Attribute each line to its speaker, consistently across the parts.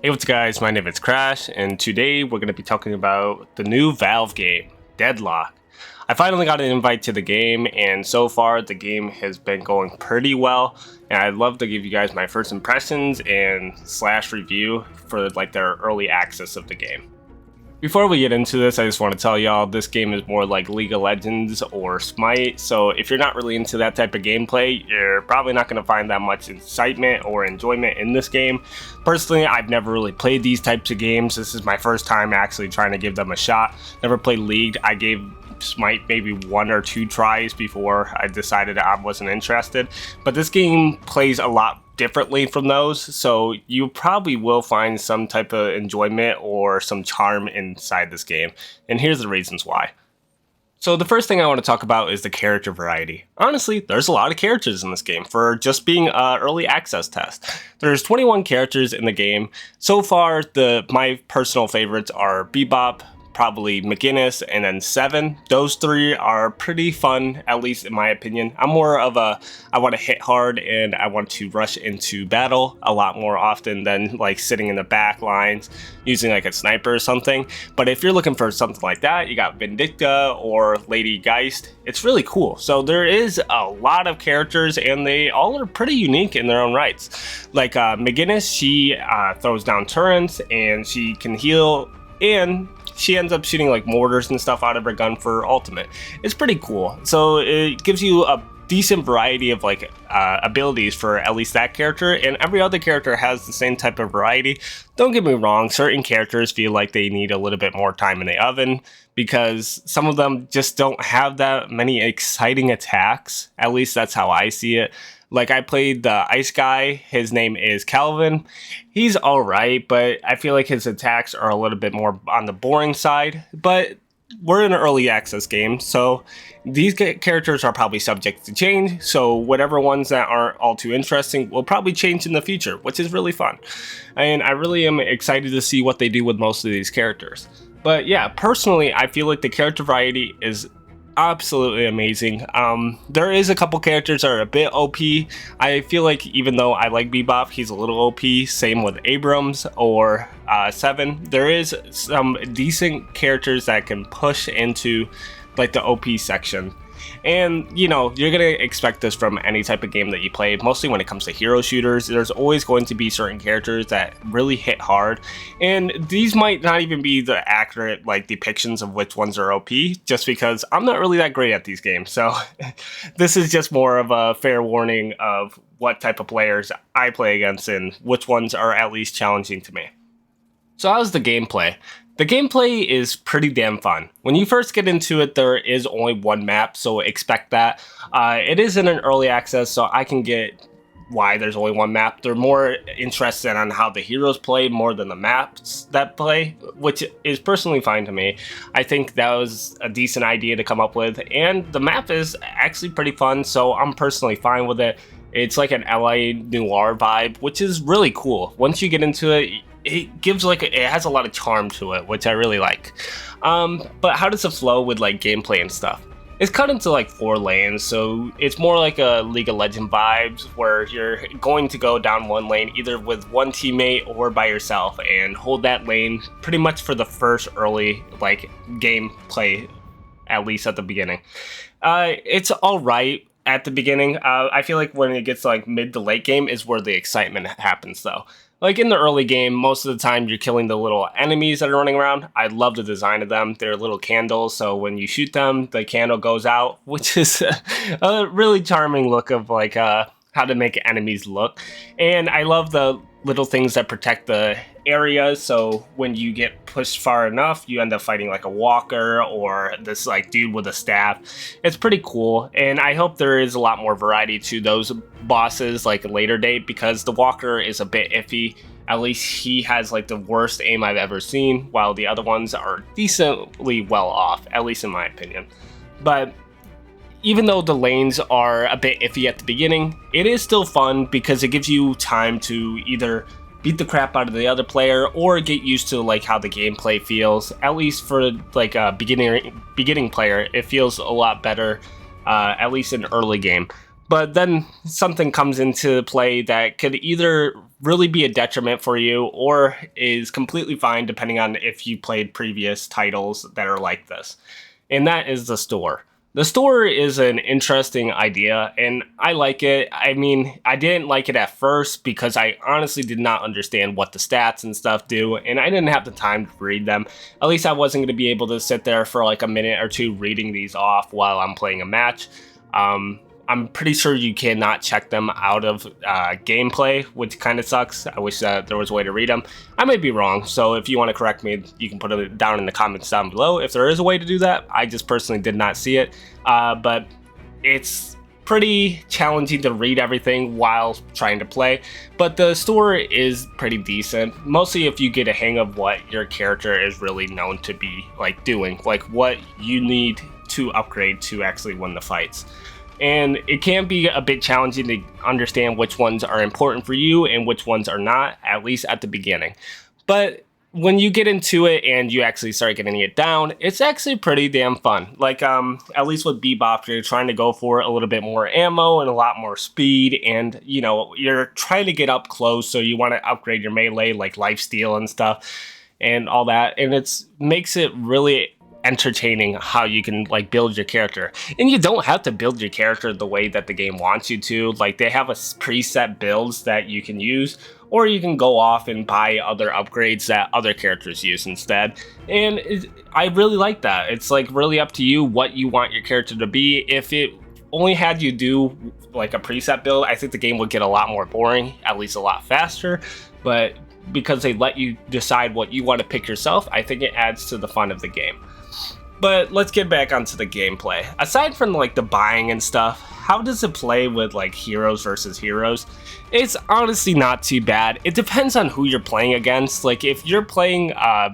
Speaker 1: Hey, what's up guys, my name is Crash, and today we're going to be talking about the new Valve game, Deadlock. I finally got an invite to the game, and so far the game has been going pretty well, and I'd love to give you guys my first impressions and / review for their early access of the game. Before we get into this, I just want to tell y'all this game is more like League of Legends or Smite, so if you're not really into that type of gameplay, you're probably not going to find that much excitement or enjoyment in this game. Personally, I've never really played these types of games. This is my first time actually trying to give them a shot. Never played League. I gave Smite maybe 1 or 2 tries before I decided I wasn't interested, but this game plays a lot differently from those, so you probably will find some type of enjoyment or some charm inside this game, and here's the reasons why. So the first thing I want to talk about is the character variety. Honestly, there's a lot of characters in this game for just being an early access test. There's 21 characters in the game. So far, my personal favorites are Bebop, probably McGinnis, and then Seven. Those 3 are pretty fun, at least in my opinion. I'm more of I want to hit hard and I want to rush into battle a lot more often than sitting in the back lines using a sniper or something. But if you're looking for something like that, you got Vindicta or Lady Geist. It's really cool. So there is a lot of characters and they all are pretty unique in their own rights. McGinnis, she throws down turrets and she can heal, and she ends up shooting mortars and stuff out of her gun for ultimate. It's pretty cool. So it gives you a decent variety of abilities for at least that character, and every other character has the same type of variety. Don't get me wrong, certain characters feel like they need a little bit more time in the oven because some of them just don't have that many exciting attacks. At least that's how I see it. I played the ice guy, his name is Calvin. He's alright, but I feel like his attacks are a little bit more on the boring side. But we're in an early access game, so these characters are probably subject to change. So whatever ones that aren't all too interesting will probably change in the future, which is really fun. And I really am excited to see what they do with most of these characters. But yeah, personally, I feel like the character variety is absolutely amazing. There is a couple characters that are a bit OP. I feel like even though I like Bebop, he's a little OP. Same with Abrams or Seven. There is some decent characters that can push into the OP section. And, you're going to expect this from any type of game that you play. Mostly when it comes to hero shooters, there's always going to be certain characters that really hit hard. And these might not even be the accurate, depictions of which ones are OP, just because I'm not really that great at these games. So this is just more of a fair warning of what type of players I play against and which ones are at least challenging to me. So how's the gameplay? The gameplay is pretty damn fun. When you first get into it, there is only one map, so expect that. It is in an early access, so I can get why there's only one map. They're more interested on how the heroes play more than the maps that play, which is personally fine to me. I think that was a decent idea to come up with, and the map is actually pretty fun, so I'm personally fine with it. It's like an LA noir vibe, which is really cool. Once you get into it, it gives it has a lot of charm to it, which I really like. But how does it flow with gameplay and stuff? It's cut into 4 lanes, so it's more like a League of Legends vibes where you're going to go down one lane either with one teammate or by yourself and hold that lane pretty much for the first early gameplay, at least at the beginning. It's alright at the beginning. I feel like when it gets mid to late game is where the excitement happens though. In the early game, most of the time you're killing the little enemies that are running around. I love the design of them. They're little candles, so when you shoot them, the candle goes out, which is a really charming look of how to make enemies look. And I love the little things that protect the areas, so when you get pushed far enough, you end up fighting a walker or this dude with a staff. It's pretty cool, and I hope there is a lot more variety to those bosses a later date, because the walker is a bit iffy. At least he has the worst aim I've ever seen, while the other ones are decently well off, at least in my opinion. But even though the lanes are a bit iffy at the beginning, it is still fun because it gives you time to either beat the crap out of the other player or get used to how the gameplay feels. At least for a beginning player, it feels a lot better, at least in early game. But then something comes into play that could either really be a detriment for you or is completely fine depending on if you played previous titles that are like this. And that is the store. The store is an interesting idea, and I like it. I mean, I didn't like it at first because I honestly did not understand what the stats and stuff do, and I didn't have the time to read them. At least I wasn't going to be able to sit there for like a minute or two reading these off while I'm playing a match. I'm pretty sure you cannot check them out of gameplay, which kind of sucks. I wish that there was a way to read them. I may be wrong, so if you want to correct me, you can put it down in the comments down below if there is a way to do that. I just personally did not see it, but it's pretty challenging to read everything while trying to play, but the store is pretty decent, mostly if you get a hang of what your character is really known to be like doing, like what you need to upgrade to actually win the fights. And it can be a bit challenging to understand which ones are important for you and which ones are not, at least at the beginning. But when you get into it and you actually start getting it down, it's actually pretty damn fun. Like, at least with Bebop, you're trying to go for a little bit more ammo and a lot more speed, and, you know, you're trying to get up close, so you want to upgrade your melee, like lifesteal and stuff, and all that, and it makes it really entertaining how you can like build your character. And you don't have to build your character the way that the game wants you to. Like, they have a preset builds that you can use, or you can go off and buy other upgrades that other characters use instead. And I really like that. It's like really up to you what you want your character to be. If it only had you do like a preset build, I think the game would get a lot more boring, at least a lot faster. But because they let you decide what you want to pick yourself, I think it adds to the fun of the game. But let's get back onto the gameplay. Aside from like the buying and stuff, how does it play with like heroes versus heroes? It's honestly not too bad. It depends on who you're playing against. Like if you're playing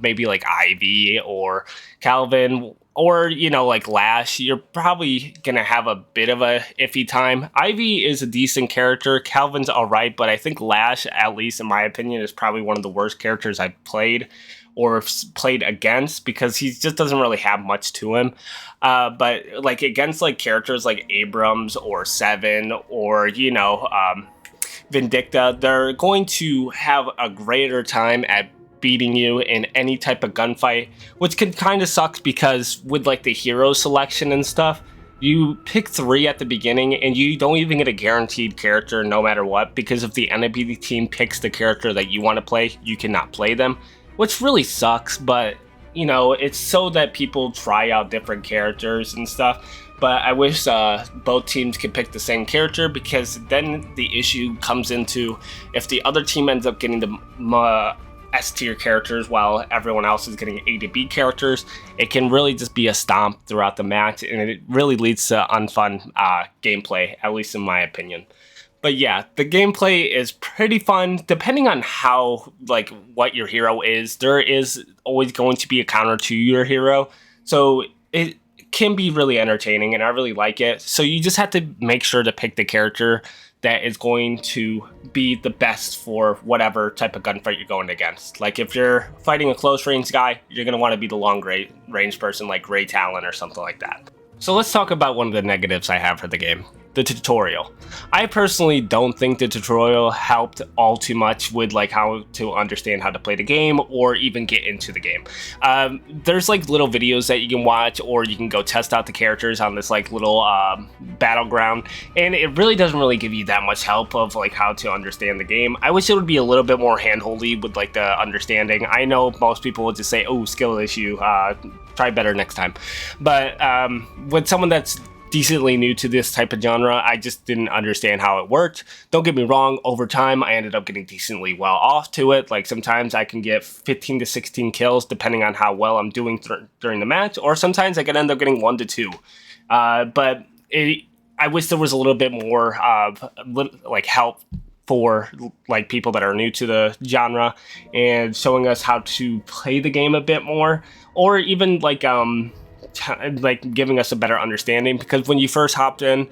Speaker 1: maybe like Ivy or Calvin or, you know, like Lash, you're probably gonna have a bit of a iffy time. Ivy is a decent character, Calvin's alright, but I think Lash, at least in my opinion, is probably one of the worst characters I've played or played against, because he just doesn't really have much to him. But like against like characters like Abrams or Seven or, you know, Vindicta, they're going to have a greater time at beating you in any type of gunfight, which can kind of suck because with like the hero selection and stuff, you pick 3 at the beginning and you don't even get a guaranteed character no matter what, because if the enemy team picks the character that you want to play, you cannot play them, which really sucks. But you know, it's so that people try out different characters and stuff. But I wish both teams could pick the same character, because then the issue comes into if the other team ends up getting the S tier characters while everyone else is getting A to B characters, it can really just be a stomp throughout the match, and it really leads to unfun gameplay, at least in my opinion. But yeah, the gameplay is pretty fun, depending on how, like, what your hero is. There is always going to be a counter to your hero, so it can be really entertaining, and I really like it. So you just have to make sure to pick the character that is going to be the best for whatever type of gunfight you're going against. Like, if you're fighting a close range guy, you're going to want to be the long range person like Ray Talon or something like that. So let's talk about one of the negatives I have for the game. The tutorial. I personally don't think the tutorial helped all too much with like how to understand how to play the game or even get into the game. There's like little videos that you can watch, or you can go test out the characters on this like little battleground, and it really doesn't really give you that much help of like how to understand the game. I wish it would be a little bit more handholdy with like the understanding. I know most people will just say, oh, skill issue, try better next time. But with someone that's decently new to this type of genre, I just didn't understand how it worked. Don't get me wrong, over time I ended up getting decently well off to it. Like sometimes I can get 15 to 16 kills depending on how well I'm doing during the match, or sometimes I can end up getting 1 to 2. But I wish there was a little bit more like help for like people that are new to the genre and showing us how to play the game a bit more, or even like giving us a better understanding, because when you first hopped in,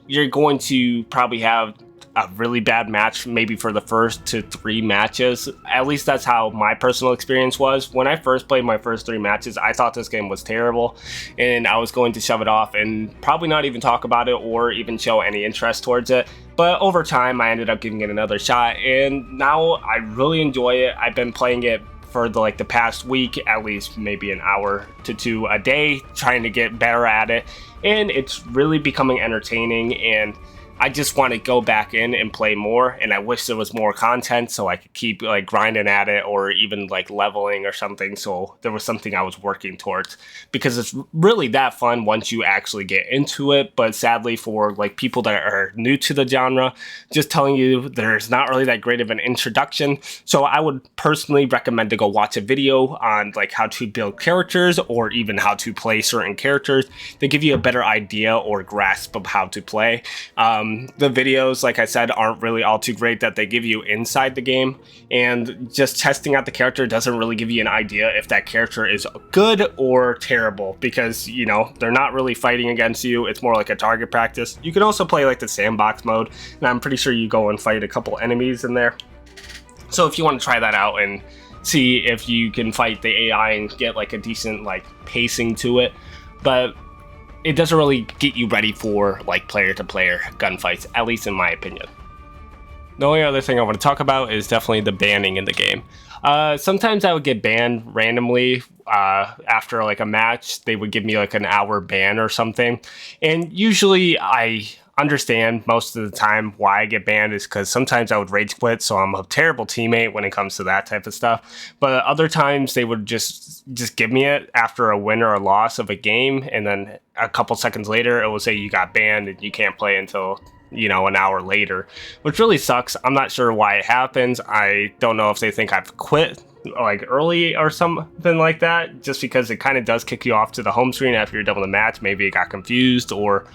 Speaker 1: you're going to probably have a really bad match maybe for the first to 3 matches. At least that's how my personal experience was. When I first played my first 3 matches, I thought this game was terrible, and I was going to shove it off and probably not even talk about it or even show any interest towards it. But over time, I ended up giving it another shot, and now I really enjoy it. I've been playing it for the past week, at least maybe an hour to 2 a day, trying to get better at it, and it's really becoming entertaining, and I just want to go back in and play more, and I wish there was more content so I could keep grinding at it, or even leveling or something, so there was something I was working towards, because it's really that fun once you actually get into it. But sadly, for people that are new to the genre, just telling you, there's not really that great of an introduction. So I would personally recommend to go watch a video on how to build characters, or even how to play certain characters, to give you a better idea or grasp of how to play. The videos, like I said, aren't really all too great that they give you inside the game, and just testing out the character doesn't really give you an idea if that character is good or terrible, because they're not really fighting against you. It's more like a target practice. You can also play the sandbox mode, and I'm pretty sure you go and fight a couple enemies in there. So if you want to try that out and see if you can fight the AI and get a decent pacing to it, but it doesn't really get you ready for player-to-player gunfights, at least in my opinion. The only other thing I want to talk about is definitely the banning in the game. Sometimes I would get banned randomly after a match. They would give me an hour ban or something, and usually I understand most of the time why I get banned is because sometimes I would rage quit, so I'm a terrible teammate when it comes to that type of stuff. But other times they would just give me it after a win or a loss of a game, and then a couple seconds later it will say you got banned and you can't play until an hour later, which really sucks. I'm not sure why it happens. I don't know if they think I've quit early or something like that, just because it kind of does kick you off to the home screen after you're done with the match. Maybe it got confused or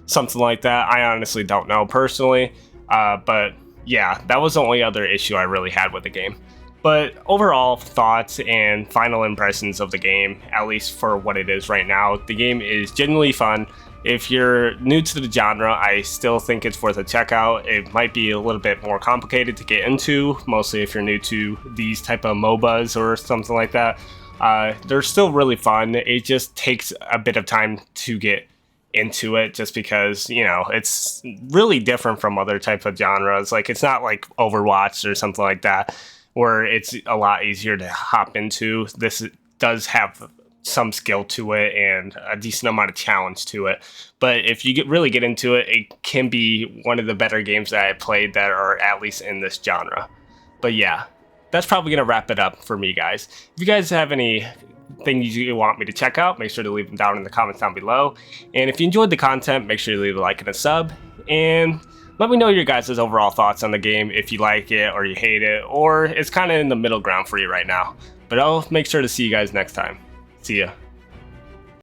Speaker 1: something like that. I honestly don't know personally, but yeah, that was the only other issue I really had with the game. But overall thoughts and final impressions of the game, at least for what it is right now, the game is genuinely fun. If you're new to the genre, I still think it's worth a check out. It might be a little bit more complicated to get into, mostly if you're new to these type of MOBAs or something like that. They're still really fun. It just takes a bit of time to get into it, just because it's really different from other type of genres. It's not like Overwatch or something like that, where it's a lot easier to hop into. This does have some skill to it and a decent amount of challenge to it, but if you really get into it, it can be one of the better games that I played that are at least in this genre. But yeah, that's probably gonna wrap it up for me, guys. If you guys have any things you want me to check out, make sure to leave them down in the comments down below, and if you enjoyed the content, make sure to leave a like and a sub, and let me know your guys' overall thoughts on the game, if you like it or you hate it, or it's kind of in the middle ground for you right now. But I'll make sure to see you guys next time. See ya.